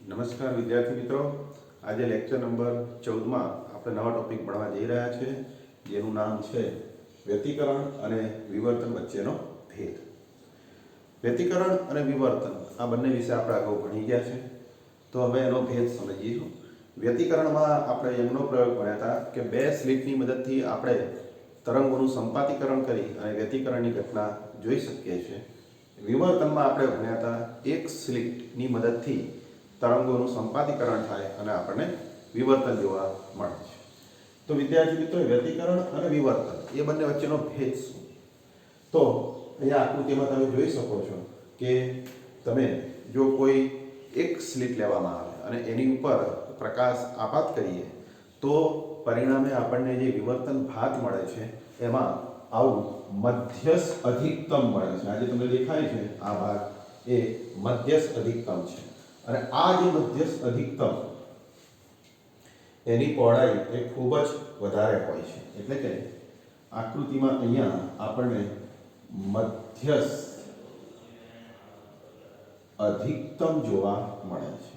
નમસ્કાર વિદ્યાર્થી મિત્રો, આજે લેક્ચર નંબર 14માં આપણે નવા ટોપિક ભણવા જઈ રહ્યા છીએ, જેનું નામ છે વ્યતિકરણ અને વિવર્તન વચ્ચેનો ભેદ. વ્યતિકરણ અને વિવર્તન આ બંને વિશે આપણે અગાઉ ભણી ગયા છે, તો હવે એનો ભેદ સમજીશું. વ્યતિકરણમાં આપણે એમનો પ્રયોગ ભણ્યા હતા કે બે સ્લિટની મદદથી આપણે તરંગોનું સંપાતીકરણ કરી અને વ્યતિકરણની ઘટના જોઈ શકીએ છીએ. વિવર્તનમાં આપણે ભણ્યા હતા એક સ્લિટની મદદથી તરંગોનું સંપાતીકરણ થાય અને આપણને વિવર્તન જોવા મળે છે. તો વિદ્યાર્થી મિત્રો, વ્યતિકરણ અને વિવર્તન એ બંને વચ્ચેનો ભેદ શું? તો અહીંયા આકૃતિમાં તમે જોઈ શકો છો કે તમે જો કોઈ એક સ્લિટ લેવામાં આવે અને એની ઉપર પ્રકાશ આપાત કરીએ તો પરિણામે આપણને જે વિવર્તન ભાત મળે છે એમાં આવું મધ્યસ્થ અધિકતમ મળે છે. આજે તમને દેખાય છે આ ભાગ એ મધ્યસ્થ અધિકતમ છે. અને આ જે મધ્યસ્થ અધિકતમ એની પહોળાઈ એ ખૂબ જ વધારે હોય છે. એટલે કે આકૃતિમાં અહીંયા આપણને મધ્યસ્થ અધિકતમ જોવા મળે છે.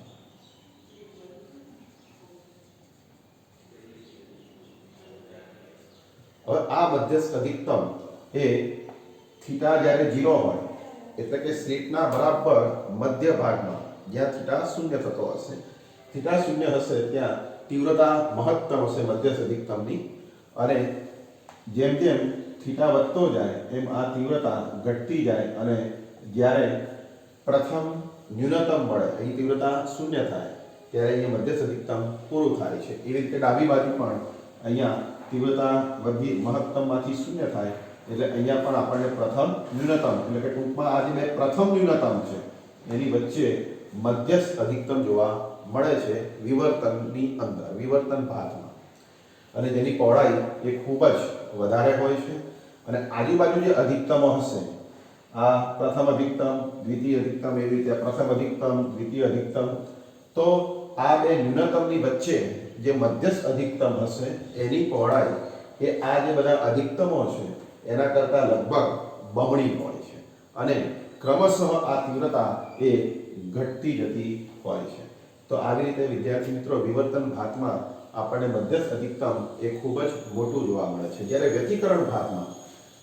હવે આ મધ્યસ્થ અધિકતમ એ થીટા જ્યારે 0 હોય એટલે કે સ્લિટના બરાબર મધ્ય ભાગમાં જ્યાં થીટા શૂન્ય થતો હશે, થીટા શૂન્ય હશે ત્યાં તીવ્રતા મહત્તમ હશે મધ્યસ્થ અધિકતમની, અને જેમ જેમ થીટા વધતો જાય એમ આ તીવ્રતા ઘટતી જાય અને જ્યારે પ્રથમ ન્યૂનતમ મળે, અહીં તીવ્રતા શૂન્ય થાય ત્યારે અહીંયા મધ્યસ્થ અધિકતમ પૂરું થાય છે. એવી રીતે ડાબી બાજુ પણ અહીંયા તીવ્રતા વધી મહત્તમમાંથી શૂન્ય થાય એટલે અહીંયા પણ આપણને પ્રથમ ન્યૂનતમ, એટલે કે ટૂંકમાં આ જે બે પ્રથમ ન્યૂનતમ છે એની વચ્ચે મધ્યસ્થ અધિકતમ જોવા મળે છે વિવર્તનની અંદર, વિવર્તન ભાતમાં, અને જેની પહોળાઈ એ ખૂબ જ વધારે હોય છે. અને આજુબાજુ જે અધિકતમો હશે, આ પ્રથમ અધિકતમ, દ્વિતીય અધિકતમ, એવી રીતે પ્રથમ અધિકતમ, દ્વિતીય અધિકતમ, તો આ બે ન્યૂનતમની વચ્ચે જે મધ્યસ્થ અધિકતમ હશે એની પહોળાઈ એ આ જે બધા અધિકતમો છે એના કરતાં લગભગ બમણી હોય છે, અને ક્રમશઃ આ તીવ્રતા એ ઘટતી જતી હોય છે. તો આવી રીતે વિદ્યાર્થી મિત્રો, વિવર્તન ભાતમાં આપણને મધ્યસ્થ અધિકતમ એ ખૂબ જ મોટું જોવા મળે છે. જ્યારે વ્યતિકરણ ભાતમાં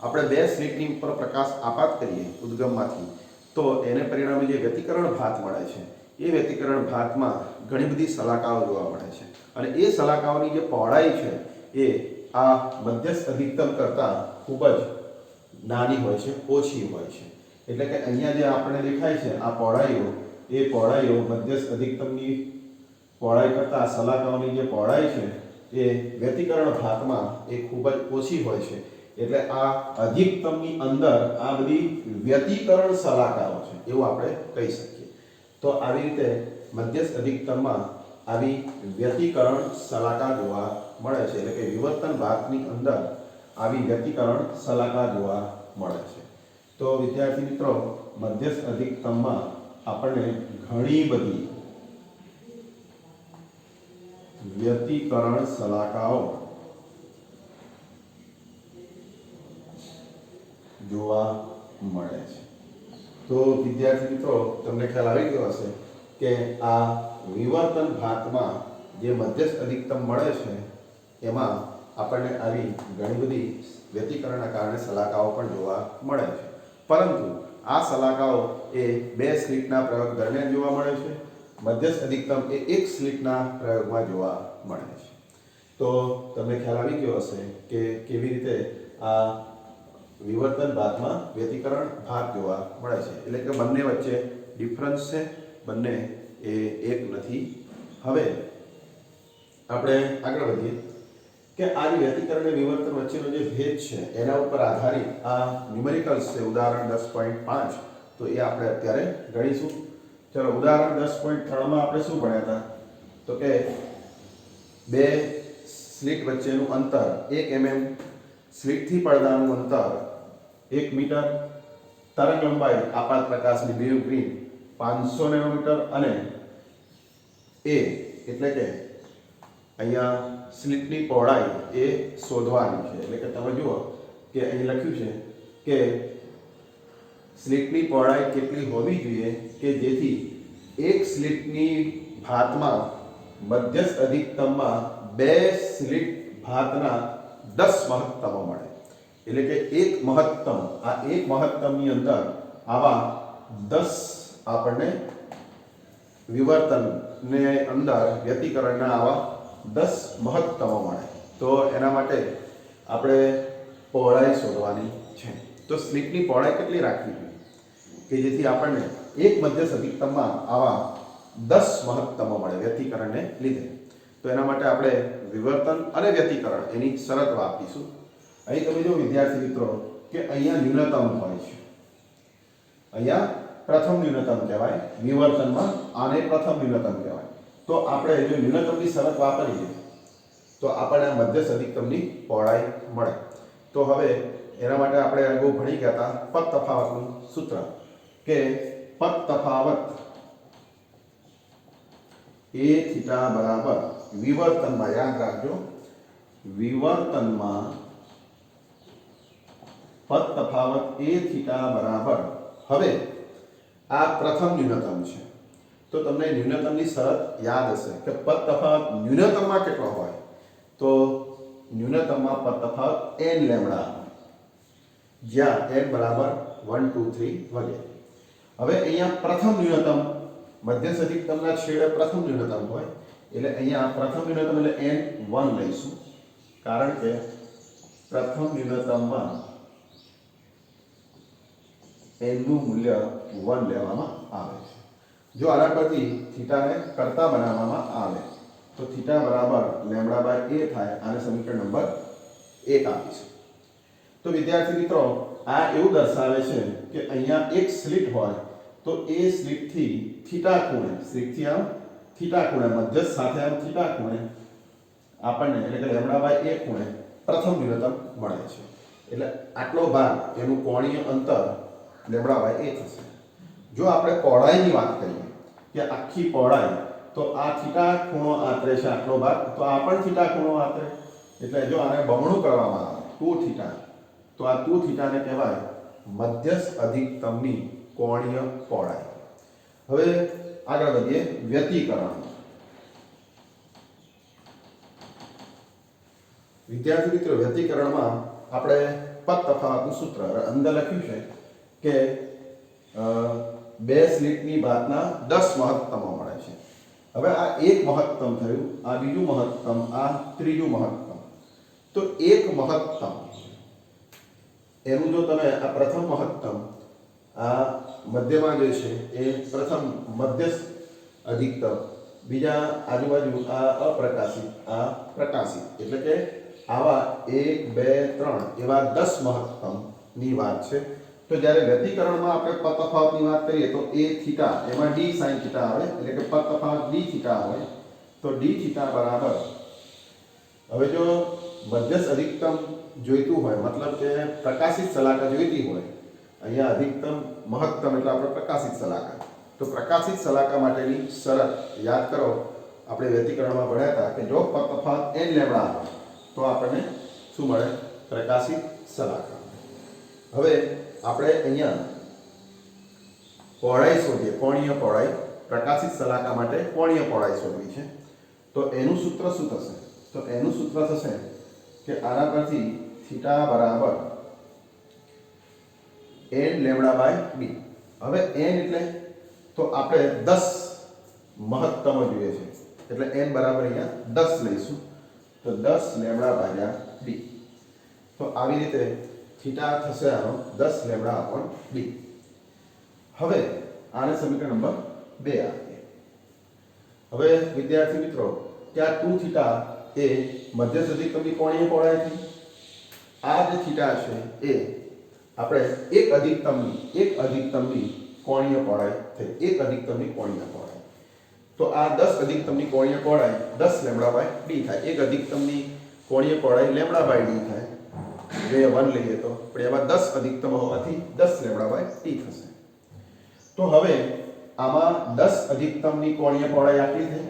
આપણે બે સ્લિટની ઉપર પ્રકાશ આપાત કરીએ ઉદ્ગમમાંથી તો એને પરિણામે જે વ્યતિકરણ ભાત મળે છે એ વ્યતિકરણ ભાતમાં ઘણી બધી સલાકાઓ જોવા મળે છે, અને એ સલાકાઓની જે પહોળાઈ છે એ આ મધ્યસ્થ અધિકતમ કરતાં ખૂબ જ નાની હોય છે, ઓછી હોય છે. એટલે કે અહીંયા જે આપણને દેખાય છે આ પહોળાઈઓ, એ પહોળાઈઓ મધ્યસ્થ અધિકતમની પહોળાઈ કરતાં સલાકાઓની જે પહોળાઈ છે એ વ્યતિકરણ ભાતમાં એ ખૂબ જ ઓછી હોય છે. એટલે આ અધિકતમની અંદર આ બધી વ્યતિકરણ સલાકાઓ છે એવું આપણે કહી શકીએ. તો આવી રીતે મધ્યસ્થ અધિકતમમાં આવી વ્યતિકરણ સલાકા જોવા મળે છે, એટલે કે વિવર્તન ભાગની અંદર આવી વ્યતિકરણ સલાકા જોવા મળે છે. તો વિદ્યાર્થી મિત્રો, મધ્યસ્થ અધિકતમમાં આપણને ઘણી બધી વ્યતિકરણ સલાકાઓ જોવા મળે છે. તો વિદ્યાર્થી મિત્રો, તમને ખ્યાલ આવી ગયો હશે કે આ વિવર્તન ભાતમાં જે મધ્યસ્થ અધિકતમ મળે છે એમાં આપણને આવી ઘણી બધી વ્યતિકરણના કારણે સલાકાઓ પણ જોવા મળે છે. પરંતુ આ સલાકાઓ એ બે સ્લિટના પ્રયોગ દરમિયાન જોવા મળે છે, મધ્યસ્થ અધિકતમ એ એક સ્લિટના પ્રયોગમાં જોવા મળે છે. તો તમને ખ્યાલ આવી ગયો હશે કે કેવી રીતે આ વિવર્તન ભાતમાં વ્યતિકરણ ભાત જોવા મળે છે, એટલે કે બંને વચ્ચે ડિફરન્સ છે, બંને એ એક નથી. હવે આપણે આગળ વધીએ કે આ જે વ્યતિકરણ અને વિવર્તન વચ્ચેનો જે ભેદ છે એના ઉપર આધારિત આ ન્યુમેરિકલ્સ છે. ઉદાહરણ 10.5 તો એ આપણે અત્યારે ગણીશું. ચલો, ઉદાહરણ 10.3માં આપણે શું ભણ્યા હતા? તો કે બે સ્લિટ વચ્ચેનું અંતર 1 mm, સ્લિટથી પડદાનું અંતર 1 મીટર, તરંગ લંબાઈ આપાત પ્રકાશની વેવલેન્થ 500 નેનોમીટર, અને એ એટલે કે અહીંયા સ્લિટની પહોળાઈ એ શોધવાની છે. એટલે કે તમે જુઓ કે અહીં લખ્યું છે કે સ્લિટની પહોળાઈ કેટલી હોવી જોઈએ કે જેથી એક સ્લિટની ભાતમાં મધ્યસ્થ અધિકતમમાં 2 સ્લિટ ભાતના 10 મહત્તમો મળે, એટલે કે એક મહત્તમ, આ એક મહત્તમની અંદર આવા 10 આપણને વિવર્તનને અંદર વ્યતિકરણના આવા 10 મહત્તમો મળે. તો એના માટે આપણે પહોળાઈ શોધવાની છે. તો સ્લિટની પહોળાઈ કેટલી રાખવી જોઈએ કે જેથી આપણને એક મધ્યસ્થ અધિકતમમાં આવા 10 મહત્તમો મળે વ્યતિકરણને લીધે. તો એના માટે આપણે વિવર્તન અને વ્યતિકરણ એની શરત વાપરીશું. અહીં તમે જો વિદ્યાર્થી મિત્રો કે અહીંયા ન્યૂનતમ હોય છે, અહીંયા પ્રથમ ન્યૂનતમ કહેવાય, વિવર્તનમાં આને પ્રથમ ન્યૂનતમ કહેવાય. તો આપણે જો ન્યૂનતમની શરત વાપરીએ તો આપણને મધ્યસ્થ અધિકતમની પહોળાઈ મળે. તો હવે એના માટે આપણે અગાઉ ભણી ગયા હતા પદ તફાવતનું સૂત્ર કે પદ તફાવત એ થીટા બરાબર વિવર્તનમાં, યાદ રાખજો, વિવર્તનમાં પદ તફાવત એ થીટા બરાબર, હવે આ પ્રથમ ન્યૂનતમ છે તો તમને ન્યૂનતમની શરત યાદ હશે કે પદ તફાવત ન્યૂનતમમાં કેટલો હોય, તો ન્યૂનતમમાં પદ તફાવત n લેમ્બડા, જ્યાં n બરાબર 1 2 3 વગેરે. હવે અહીંયા પ્રથમ ન્યૂનતમ મધ્યસ્થ અધિકતમના છેડે પ્રથમ ન્યૂનતમ હોય, એટલે અહીંયા પ્રથમ ન્યૂનતમ એટલે n1 લઈશું, કારણ કે પ્રથમ ન્યૂનતમમાં n નું મૂલ્ય 1 લેવામાં આવે છે. જો આના પરથી થીટાને કરતા બનાવવામાં આવે તો થીટા બરાબર લેમ્બડા બાય a થાય. આને સમીકરણ નંબર 1 આપીશું. તો વિદ્યાર્થી મિત્રો આ એવું દર્શાવે છે કે અહીંયા એક સ્લિટ હોય તો એ સ્લિટથી થીટા ખૂણે, સ્લિટથી આમ થીટા ખૂણે, મધ્યસ્થ સાથે આમ થીટા ખૂણે આપણને એટલે કે લેમ્બડા બાય a ખૂણે પ્રથમ ન્યૂનતમ મળે છે. એટલે આટલો ભાગ એનું કોણીય અંતર લેમ્બડા બાય a થશે. જો આપણે પહોળાઈની વાત કરીએ કે આખી પહોળાઈ, તો આ થીટા ખૂણો આંતરે છે આટલો ભાગ, તો આ પણ થીટા ખૂણો આંતરે, એટલે જો આને બમણું કરવામાં આવે 2 થીટા, તો આ 2 થીટાને કહેવાય મધ્યસ્થ અધિકતમની કોણીય પહોળાઈ. હવે આગળ વધીએ વ્યતિકરણ. વિદ્યાર્થી મિત્રો વ્યતિકરણમાં આપણે પદ તફાવતનું સૂત્ર અંદર લખ્યું છે કે 2 સ્લિટની ભાતના 10 મહત્તમો મળે છે. હવે આ એક મહત્તમ થયું, આ બીજું મહત્તમ, આ ત્રીજું મહત્તમ. તો એક મહત્તમ એનું જો તમે આ પ્રથમ મહત્તમ, આ મધ્યમાં જે છે એ પ્રથમ મધ્યસ્થ અધિકતમ, બીજા આજુબાજુ આ અપ્રકાશિત, આ પ્રકાશિત, એટલે કે આવા 1 2 3 એવા 10 મહત્તમની વાત છે. તો જ્યારે વ્યતિકરણમાં આપણે પદ તફાવતની વાત કરીએ તો a થીટા, એમાં d sin થીટા આવે, એટલે કે પદ તફાવત d થીટા હોય. તો d થીટા બરાબર, હવે જો મધ્યસ્થ અધિકતમ જોઈતું હોય, મતલબ કે પ્રકાશિત સલાકા જોઈતી હોય, અહીંયા અધિકતમ મહત્તમ એટલે આપણે પ્રકાશિત સલાકા, તો પ્રકાશિત સલાકા માટેની શરત યાદ કરો, આપણે વ્યતિકરણમાં ભણ્યા હતા કે જો પદ તફાવત n લેમ્બડા હોય તો આપણને શું મળે, પ્રકાશિત સલાકા. હવે આપણે અહીંયા પહોળાઈ શોધીએ, કોણીય પહોળાઈ, પ્રકાશિત સલાકા માટે કોણીય પહોળાઈ શોધવી છે. તો એનું સૂત્ર શું થશે, તો એનું સૂત્ર થશે કે આના પરથી થીટા બરાબર n લેમ્બડા બાય b. હવે n એટલે તો આપણે 10 મહત્તમ જોઈએ છે, એટલે n બરાબર અહીંયા 10 લઈશું, તો 10 લેમ્બડા ભાગ્યા b. તો આવી રીતે થીટા થશે આનો 10 લેમ્બડા અપોન b. હવે આને સમીકરણ નંબર 2 આપીએ. હવે વિદ્યાર્થી મિત્રો કે આ 2 થીટા એ મધ્યસ્થ અધિકતમની કોણીય પહોળાઈથી, આ જે થીટા છે એ આપણે એક અધિકતમની કોણીય પહોળાઈ થઈ, એક અધિકતમની કોણીય પહોળાઈ. તો આ 10 અધિકતમની કોણીય પહોળાઈ 10 લેમ્બડા બાય d થાય. એક અધિકતમની કોણીય પહોળાઈ લેમ્બડા બાય d થાય, જે 1 લઈએ તો, પણ એમાં 10 અધિકતમ હોવાથી 10 લેમ્બડા બાય d થશે. તો હવે આમાં 10 અધિકતમની કોણીય પહોળાઈ આટલી થઈ,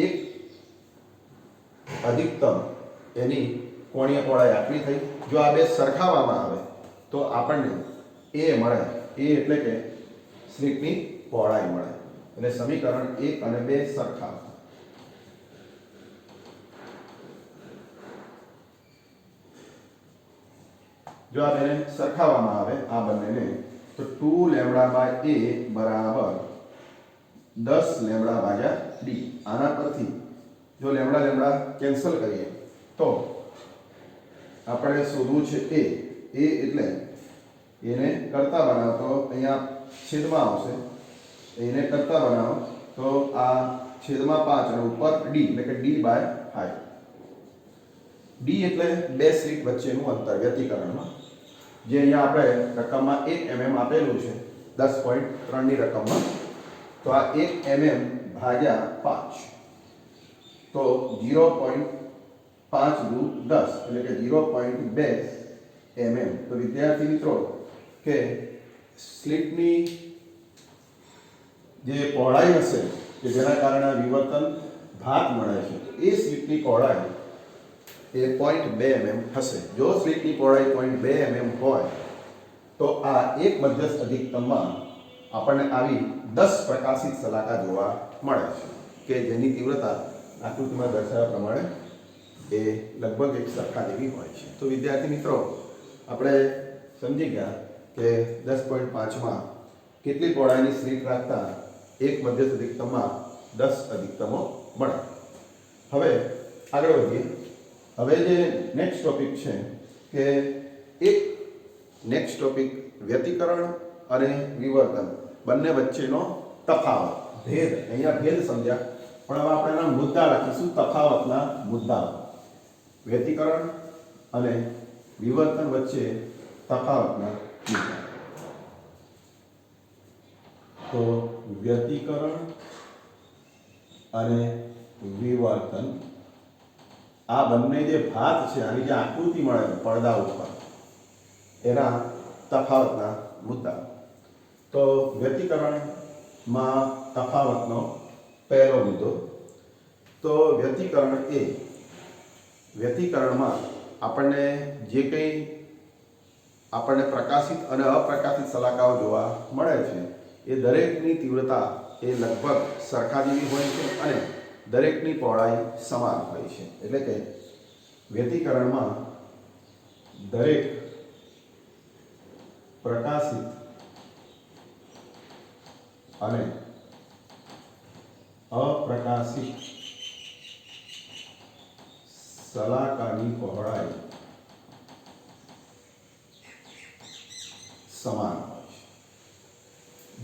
એક અધિકતમ એની કોણીય પહોળાઈ આટલી થઈ. જો આ બે સરખાવવામાં આવે તો આપણને a મળે, a એટલે કે સ્લિટની પહોળાઈ મળે. એટલે સમીકરણ 1 અને 2 સરખા. જો આ બેને સરખાવવામાં આવે આ બંનેને તો 2 લેમ્બડા બાય a બરાબર 10 લેમ્બડા ભાગ્યા d. આના પરથી જો લેમ્બડા લેમ્બડા કેન્સલ કરીએ તો આપણે શોધવું છે a. એટલે એને કરતા બનાવો તો અહીંયા છેદમાં આવશે. એને કરતા બનાવો તો આ છેદમાં 5 અને ઉપર d એટલે કે d બાય 5. d એટલે બે સ્લિટ વચ્ચેનું અંતર વ્યતિકરણમાં, જે અહીંયા આપણે રકમમાં 1 mm આપેલું છે 10.3 ની રકમમાં. તો આ 1 mm ભાગ્યા 5 તો 0.5 દુ 10 એટલે કે 0.2 mm. તો વિદ્યાર્થી મિત્રો કે સ્લિટની જે પહોળાઈ હશે કે જેના કારણે વિવર્તન ભાગ મળે છે એ સ્લિટની પહોળાઈ એ 0.2 mm હશે. જો સ્લિટની પહોળાઈ 0.2 mm હોય તો આ એક મધ્યસ્થ અધિકતમમાં આપણને આવી 10 પ્રકાશિત સલાકા જોવા મળે છે કે જેની તીવ્રતા આકૃતિમાં દર્શાવ્યા પ્રમાણે એ લગભગ એક સરખા જેવી હોય છે. તો વિદ્યાર્થી મિત્રો આપણે સમજી ગયા કે 10.5માં કેટલી પહોળાઈની સ્લિટ રાખતા એક મધ્યસ્થ અધિકતમમાં 10 અધિકતમો મળે. હવે આગળ વધીએ. હવે જે નેક્સ્ટ ટોપિક છે કે એક નેક્સ્ટ ટોપિક વ્યતિકરણ અને વિવર્તન બંને વચ્ચેનો તફાવત, ભેદ. અહીંયા ભેદ સમજ્યા, પણ હવે આપણે એના મુદ્દા રાખીશું, તફાવતના મુદ્દાઓ. વ્યતિકરણ અને વિવર્તન વચ્ચે તફાવતના મુદ્દા. તો વ્યતિકરણ અને વિવર્તન આ બંને જે ભાત છે, આની જે આકૃતિ મળે પડદા ઉપર, એના તફાવતના મુદ્દા. તો વ્યતિકરણમાં તફાવતનો પહેલો મુદ્દો. તો વ્યતિકરણમાં આપણને જે કંઈ આપણને પ્રકાશિત અને અપ્રકાશિત સલાકાઓ જોવા મળે છે એ દરેકની તીવ્રતા એ લગભગ સરખા જેવી હોય છે અને દરેકની પહોળાઈ સમાન હોય છે. એટલે કે વ્યતિકરણમાં દરેક પ્રકાશિત અને અપ્રકાશિત સલાકાની પહોળાઈ સમાન હોય છે.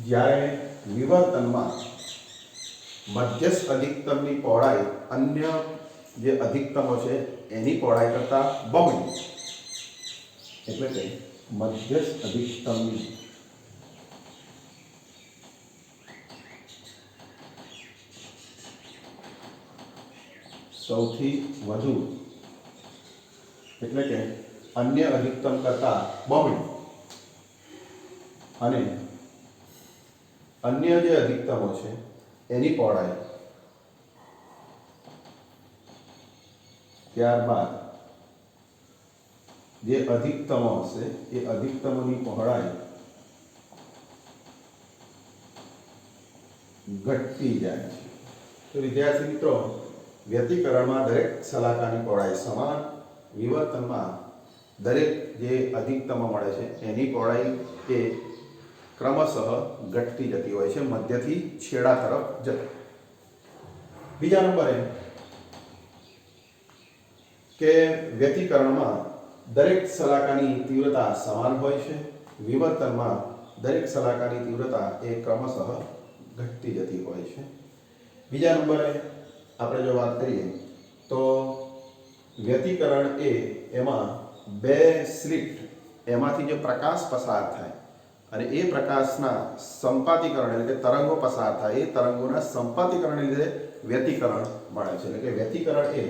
જ્યારે વિવર્તનમાં મધ્યસ્થ અધિકતમની પહોળાઈ અન્ય જે અધિકતમો છે એની પહોળાઈ કરતાં બમણી, એટલે કે મધ્યસ્થ અધિકતમની સૌથી વધુ, એટલે કે અન્ય અધિકતમ કરતાં બમણી, અને અન્ય જે અધિકતમો છે એની પહોળાઈ ત્યારબાદ જે અધિકતમો હશે એ અધિકતમોની પહોળાઈ ઘટતી જાય છે. તો વિદ્યાર્થી મિત્રો વ્યતિકરણમાં દરેક સલાકાની પહોળાઈ સમાન, વિવર્તનમાં દરેક જે અધિકતમો મળે છે એની પહોળાઈ એ ક્રમશઃ ઘટતી જતી હોય છે, મધ્યથી છેડા તરફ જતી. બીજા નંબરે કે વ્યતિકરણમાં દરેક સલાકાની તીવ્રતા સમાન હોય છે, વિવર્તનમાં દરેક સલાકાની તીવ્રતા એ ક્રમશઃ ઘટતી જતી હોય છે. બીજા નંબરે આપણે જો વાત કરીએ તો વ્યતિકરણ એમાં બે સ્લિટ, એમાંથી જે પ્રકાશ પસાર થાય અને એ પ્રકાશના સંપાતીકરણ એટલે કે તરંગો પસાર થાય, એ તરંગોના સંપાતીકરણને લીધે વ્યતિકરણ મળે છે. એટલે કે વ્યતિકરણ એ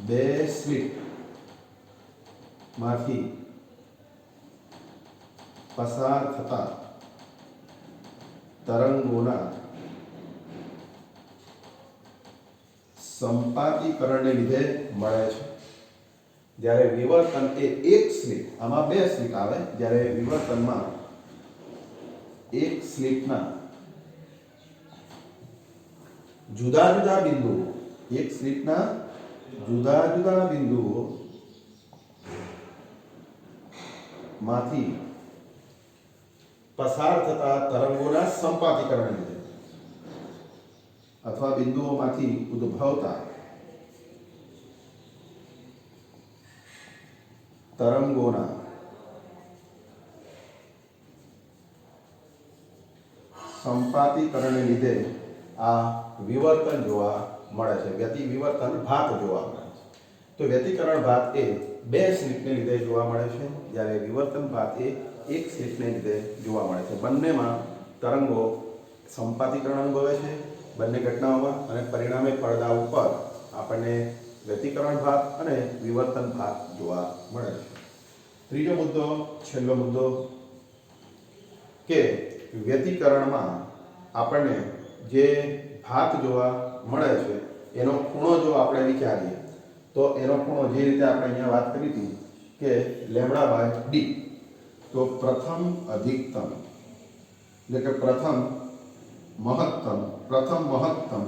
બે સ્લિટ માંથી પસાર થતા તરંગોના સંપાતીકરણને લીધે મળે છે. જ્યારે વિવર્તન એ એક સ્લિટ, આમાં બે સ્લિટ આવે, જ્યારે વિવર્તનમાં એક સ્લિટના જુદા જુદા બિંદુઓ, એક સ્લિટના જુદા જુદા બિંદુઓ માંથી પસાર થતા તરંગોના સંપાતીકરણને લીધે અથવા બિંદુઓમાંથી ઉદ્ભવતા તરંગોના સંપાતીકરણને લીધે આ વિવર્તન જોવા મળે છે, વ્યતિવિવર્તન ભાત જોવા મળે છે. તો વ્યતિકરણ ભાત એ બે સ્લિટને લીધે જોવા મળે છે, જ્યારે વિવર્તન ભાત એ એક સ્લિટને લીધે જોવા મળે છે. બંનેમાં તરંગો સંપાતીકરણ અનુભવે છે બંને ઘટનાઓમાં, અને પરિણામે પડદા ઉપર આપણને વ્યતિકરણ ભાત અને વિવર્તન ભાત જોવા મળે છે. ત્રીજો મુદ્દો, છેલ્લો મુદ્દો, કે વ્યતિકરણમાં આપણને જે ભાત જોવા મળે છે એનો ખૂણો જો આપણે વિચારીએ તો એનો ખૂણો જે રીતે આપણે અહીંયા વાત કરી હતી કે λ/d, તો પ્રથમ અધિકતમ એટલે કે પ્રથમ મહત્તમ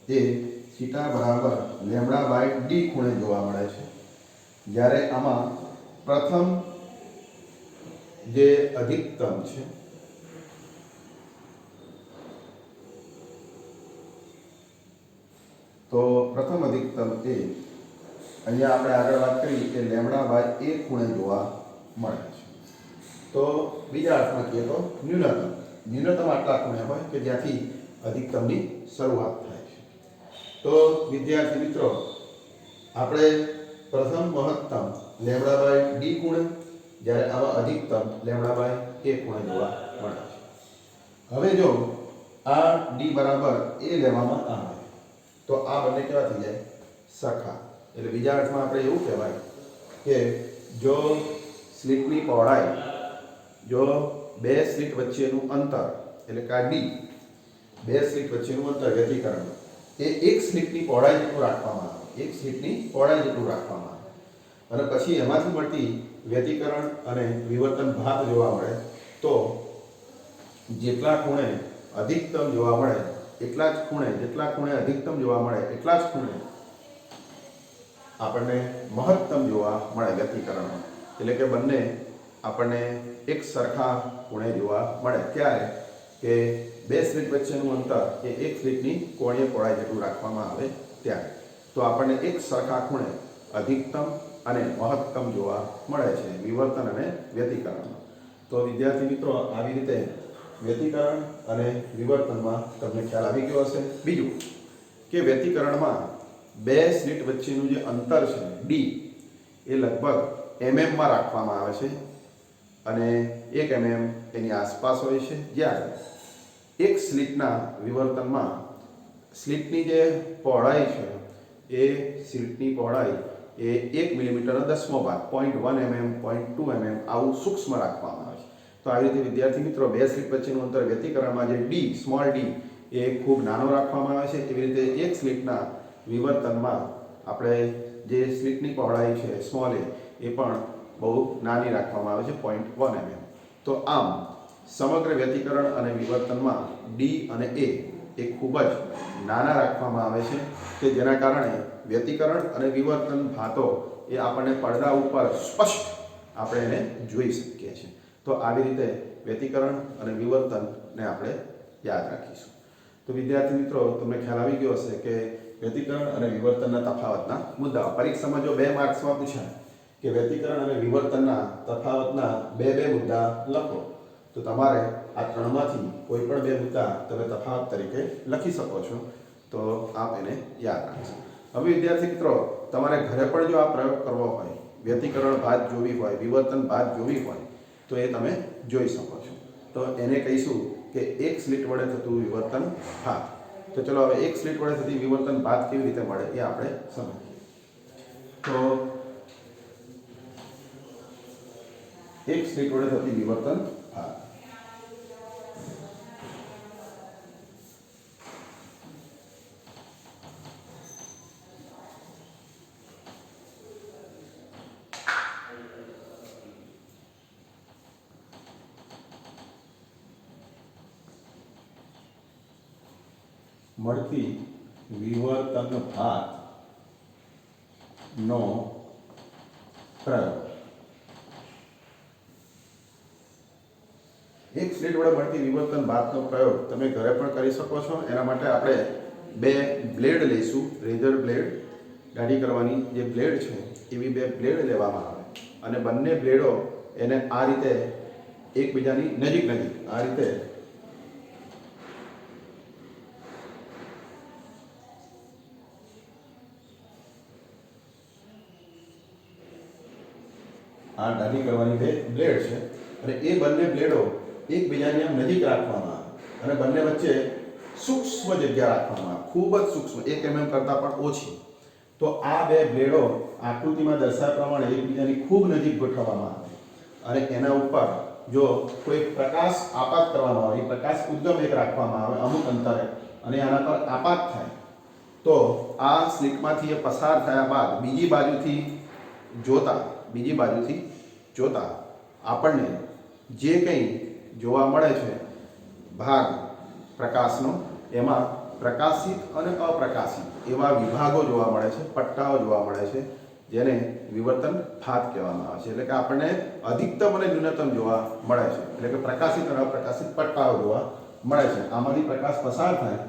એ થીટા બરાબર λ/d ખૂણે જોવા મળે છે. જ્યારે આમાં પ્રથમ જે અધિકતમ છે તો પ્રથમ અધિકતમ એ અહીંયા આપણે આગળ વાત કરી કે λ/a ખૂણે જોવા મળે છે. તો બીજા અર્થમાં કહીએ તો ન્યૂનતમ આટલા ખૂણે હોય કે જ્યાંથી અધિકતમની શરૂઆત થાય છે. તો વિદ્યાર્થી મિત્રો, આપણે પ્રથમ મહત્તમ λ/d ખૂણે, જ્યારે આવા અધિકતમ λ/a ખૂણે જોવા મળે છે. હવે જો આ d બરાબર a લેવામાં આવે તો આ બંને કેવા થઈ જાય? સરખા. એટલે બીજા અર્થમાં આપણે એવું કહેવાય કે જો સ્લિટની પહોળાઈ, જો બે સ્લિટ વચ્ચેનું અંતર એટલે કે આ d, બે સ્લિટ વચ્ચેનું અંતર વ્યતિકરણ એ એક સ્લિટની પહોળાઈ જેટલું રાખવામાં આવે, એક સ્લિટની પહોળાઈ જેટલું રાખવામાં આવે, અને પછી એમાંથી મળતી વ્યતિકરણ અને વિવર્તન ભાત જોવા મળે, તો જેટલા ખૂણે અધિકતમ જોવા મળે એટલા જ ખૂણે, જેટલા ખૂણે અધિકતમ જોવા મળે એટલા જ ખૂણે આપણને મહત્તમ જોવા મળે વ્યતિકરણમાં. એટલે કે બંને આપણને એક સરખા ખૂણે જોવા મળે. ક્યારે? કે બે સ્લિટ વચ્ચેનું અંતર એ એક સ્લિટની કોણીય પહોળાઈ જેટલું રાખવામાં આવે ત્યારે. તો આપણને એક સરખા ખૂણે અધિકતમ અને મહત્તમ જોવા મળે છે વિવર્તન અને વ્યતિકરણમાં. તો વિદ્યાર્થી મિત્રો, આવી રીતે વ્યતિકરણ અને વિવર્તનમાં તમને ખ્યાલ આવી ગયો હશે. બીજું કે વ્યતિકરણમાં બે સ્લિટ વચ્ચેનું જે અંતર છે d એ લગભગ mm માં રાખવામાં આવે છે અને 1 mm એની આસપાસ હોય છે, જ્યારે એક સ્લિટના વિવર્તનમાં સ્લિટની જે પહોળાઈ છે એ સ્લિટની પહોળાઈ એ 1 મિલીમીટરનો 10મો ભાગ 0.1 mm, 0.2 mm આવું સૂક્ષ્મ રાખવામાં આવે છે. તો આવી રીતે વિદ્યાર્થી મિત્રો, બે સ્લિટ વચ્ચેનું અંતર વ્યતિકરણમાં જે d, સ્મોલ d એ ખૂબ નાનો રાખવામાં આવે છે. એવી રીતે એક સ્લિટના વિવર્તનમાં આપણે જે સ્લિટની પહોળાઈ છે સ્મોલ એ પણ બહુ નાની રાખવામાં આવે છે, 0.1 mm. તો આમ સમગ્ર વ્યતિકરણ અને વિવર્તનમાં d અને a એ ખૂબ જ નાના રાખવામાં આવે છે, કે જેના કારણે વ્યતિકરણ અને વિવર્તન ભાતો એ આપણને પડદા ઉપર સ્પષ્ટ આપણે એને જોઈ શકીએ છીએ. તો આવી રીતે વ્યતિકરણ અને વિવર્તનને આપણે યાદ રાખીશું. તો વિદ્યાર્થી મિત્રો, તમને ખ્યાલ આવી ગયો હશે કે વ્યતિકરણ અને વિવર્તનના તફાવતના મુદ્દાઓ. પરીક્ષામાં જો 2 માર્ક્સમાં પૂછાય કે વ્યતિકરણ અને વિવર્તનના તફાવતના બે મુદ્દા લખો, તો તમારે આ ત્રણમાંથી કોઈ પણ 2 મુદ્દા તમે તફાવત તરીકે લખી શકો છો. તો આપ એને યાદ રાખજો. હવે વિદ્યાર્થી મિત્રો, તમારે ઘરે પણ જો આ પ્રયોગ કરવો હોય, વ્યતિકરણ ભાત જોવી હોય, વિવર્તન ભાત જોવી હોય, તો એ તમે જોઈ શકો છો. તો એને કહીશું કે એક સ્લિટ વડે થતું વિવર્તન ભાત. તો ચલો હવે એક સ્લિટ વડે થતી વિવર્તન ભાત કેવી રીતે મળે એ આપણે સમજીએ. તો એક સ્લિટ વડે થતી વિવર્તન ભાત. મળતી વિવર્તન ભાતનો પ્રયોગ. એક સ્લેટ વડે મળતી વિવર્તન ભાતનો પ્રયોગ તમે ઘરે પણ કરી શકો છો. એના માટે આપણે બે બ્લેડ લઈશું, રેઝર બ્લેડ, દાઢી કરવાની જે બ્લેડ છે એવી બે બ્લેડ લેવામાં આવે અને બંને બ્લેડો એને આ રીતે એકબીજાની નજીક આ રીતે આ દાઢી કરવાની બે બ્લેડ છે અને એ બંને બ્લેડો એકબીજાની આમ નજીક રાખવામાં આવે અને બંને વચ્ચે સૂક્ષ્મ જગ્યા રાખવામાં આવે, ખૂબ જ સૂક્ષ્મ, 1 mm કરતાં પણ ઓછી. તો આ બે બ્લેડો આકૃતિમાં દર્શાવ્યા પ્રમાણે એકબીજાની ખૂબ નજીક ગોઠવવામાં આવે અને એના ઉપર જો કોઈ પ્રકાશ આપાત કરવામાં આવે, પ્રકાશ ઉદ્ગમ એક રાખવામાં આવે અમુક અંતરે અને આના પર આપાત થાય તો આ સ્લિટમાંથી એ પસાર થયા બાદ બીજી બાજુથી જોતા આપણને જે કંઈ જોવા મળે છે ભાગ પ્રકાશનો, એમાં પ્રકાશિત અને અપ્રકાશિત એવા વિભાગો જોવા મળે છે, પટ્ટાઓ જોવા મળે છે, જેને વિવર્તન ભાત કહેવામાં આવે છે. એટલે કે આપણને અધિકતમ અને ન્યૂનતમ જોવા મળે છે, એટલે કે પ્રકાશિત અને અપ્રકાશિત પટ્ટાઓ જોવા મળે છે. આમાંથી પ્રકાશ પસાર થાય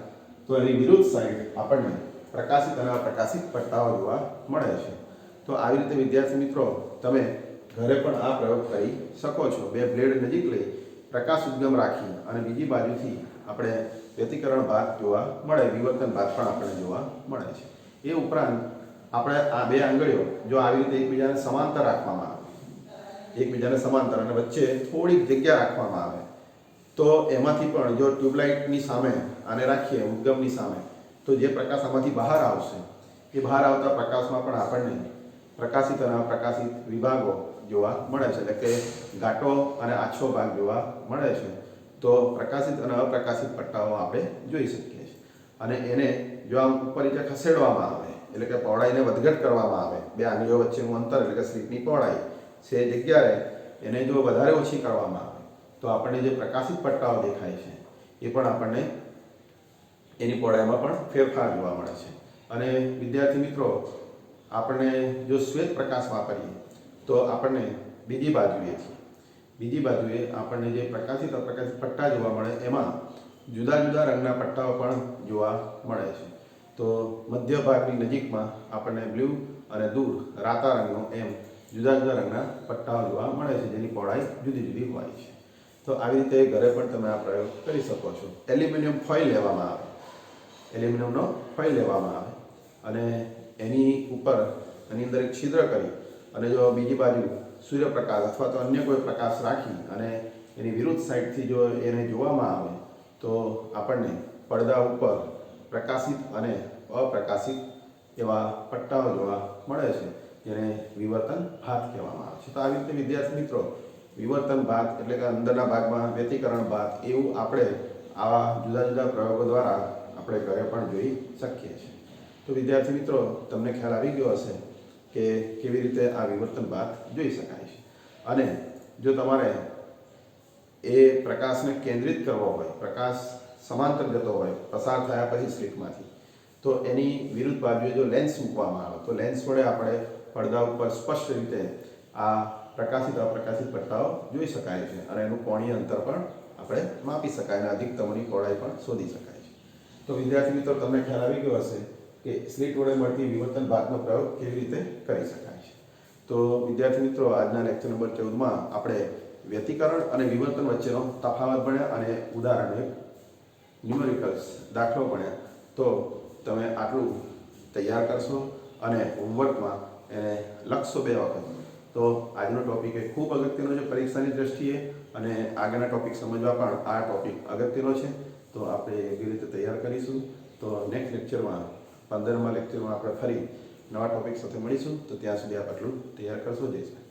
તો એની વિરુદ્ધ સાઈડ આપણને પ્રકાશિત અને અપ્રકાશિત પટ્ટાઓ જોવા મળે છે. તો આવી રીતે વિદ્યાર્થી મિત્રો તમે ઘરે પણ આ પ્રયોગ કરી શકો છો. બે બ્લેડ નજીક લઈ પ્રકાશ ઉદ્ગમ રાખી અને બીજી બાજુથી આપણે વ્યતિકરણ ભાત જોવા મળે, વિવર્તન ભાત પણ આપણને જોવા મળે છે. એ ઉપરાંત આપણે આ બે આંગળીઓ જો આવી રીતે એકબીજાને સમાંતર રાખવામાં આવે, એકબીજાને સમાંતર અને વચ્ચે થોડીક જગ્યા રાખવામાં આવે તો એમાંથી પણ જો ટ્યુબલાઇટની સામે આને રાખીએ ઉદ્ગમની સામે તો જે પ્રકાશ આમાંથી બહાર આવશે એ બહાર આવતા પ્રકાશમાં પણ આપણને પ્રકાશિત અને અપ્રકાશિત વિભાગો જોવા મળે છે, એટલે કે ઘાટો અને આછો ભાગ જોવા મળે છે. તો પ્રકાશિત અને અપ્રકાશિત પટ્ટાઓ આપણે જોઈ શકીએ છીએ અને એને જો આમ ઉપર નીચે ખસેડવામાં આવે એટલે કે પહોળાઈને વધઘટ કરવામાં આવે, બે આંગળીઓ વચ્ચેનું અંતર એટલે કે સ્લિટની પહોળાઈ છે જગ્યાએ એને જો વધારે ઓછી કરવામાં આવે તો આપણને જે પ્રકાશિત પટ્ટાઓ દેખાય છે એ પણ આપણને એની પહોળાઈમાં પણ ફેરફાર જોવા મળે છે. અને વિદ્યાર્થી મિત્રો આપણને જો શ્વેત પ્રકાશ વાપરીએ તો આપણને બીજી બાજુએ આપણને જે પ્રકાશિત અપ્રકાશિત પટ્ટા જોવા મળે એમાં જુદા જુદા રંગના પટ્ટાઓ પણ જોવા મળે છે. તો મધ્ય ભાગની નજીકમાં આપણને બ્લુ અને દૂર રાતા રંગનો એમ જુદા જુદા રંગના પટ્ટાઓ જોવા મળે છે જેની પહોળાઈ જુદી જુદી હોય છે. તો આવી રીતે ઘરે પણ તમે આ પ્રયોગ કરી શકો છો. એલ્યુમિનિયમ ફોઇલ લેવામાં આવે અને એની ઉપર એની અંદર એક છિદ્ર કરી અને જો બીજી બાજુ સૂર્યપ્રકાશ અથવા તો અન્ય કોઈ પ્રકાશ રાખી અને એની વિરુદ્ધ સાઈડથી જો એને જોવામાં આવે તો આપણને પડદા ઉપર પ્રકાશિત અને અપ્રકાશિત એવા પટ્ટાઓ જોવા મળે છે જેને વિવર્તન ભાત કહેવામાં આવે છે. તો આવી રીતે વિદ્યાર્થી મિત્રો વિવર્તન ભાત એટલે કે અંદરના ભાગમાં વ્યતિકરણ ભાત એવું આપણે આવા જુદા જુદા પ્રયોગો દ્વારા આપણે ઘરે પણ જોઈ શકીએ છીએ. તો વિદ્યાર્થી મિત્રો તમને ખ્યાલ આવી ગયો હશે કે કેવી રીતે આ વિવર્તન ભાત જોઈ શકાય છે. અને જો તમારે એ પ્રકાશને કેન્દ્રિત કરવો હોય, પ્રકાશ સમાંતર જતો હોય પસાર થયા પછી સ્લિટમાંથી, તો એની વિરુદ્ધ બાજુએ જો લેન્સ મૂકવામાં આવે તો લેન્સ વડે આપણે પડદા ઉપર સ્પષ્ટ રીતે આ પ્રકાશિત અપ્રકાશિત પટ્ટાઓ જોઈ શકાય છે અને એનું કોણીય અંતર પણ આપણે માપી શકાય અને અધિકતમની પહોળાઈ પણ શોધી શકાય છે. તો વિદ્યાર્થી મિત્રો તમને ખ્યાલ આવી ગયો હશે કે સ્લિટ વડે મળતી વિવર્તન ભાતનો પ્રયોગ કેવી રીતે કરી શકાય છે. તો વિદ્યાર્થી મિત્રો આજના લેક્ચર નંબર 14માં આપણે વ્યતિકરણ અને વિવર્તન વચ્ચેનો તફાવત ભણ્યા અને ઉદાહરણ ન્યુમેરિકલ્સ દાખલો ભણ્યા. તો તમે આટલું તૈયાર કરશો અને હોમવર્કમાં એને લખશો 2 વખત. તો આજનો ટોપિક એ ખૂબ અગત્યનો છે પરીક્ષાની દ્રષ્ટિએ અને આગળના ટોપિક સમજવા પણ આ ટોપિક અગત્યનો છે. તો આપણે એવી રીતે તૈયાર કરીશું. તો નેક્સ્ટ લેક્ચરમાં 15મા લેક્ચરમાં આપણે ફરી નવા ટોપિક સાથે મળીશું. તો ત્યાં સુધી આપ આટલું તૈયાર કરશો. જય શ્રી